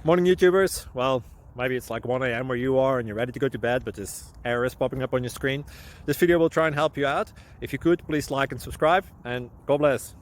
Morning YouTubers. Well, maybe it's like 1 a.m. where you are and you're ready to go to bed, but this error is popping up on your screen. This video will try and help you out. If you could, please like and subscribe, and God bless.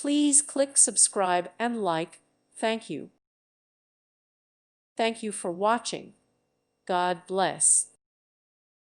Please click subscribe and like. Thank you. Thank you for watching. God bless.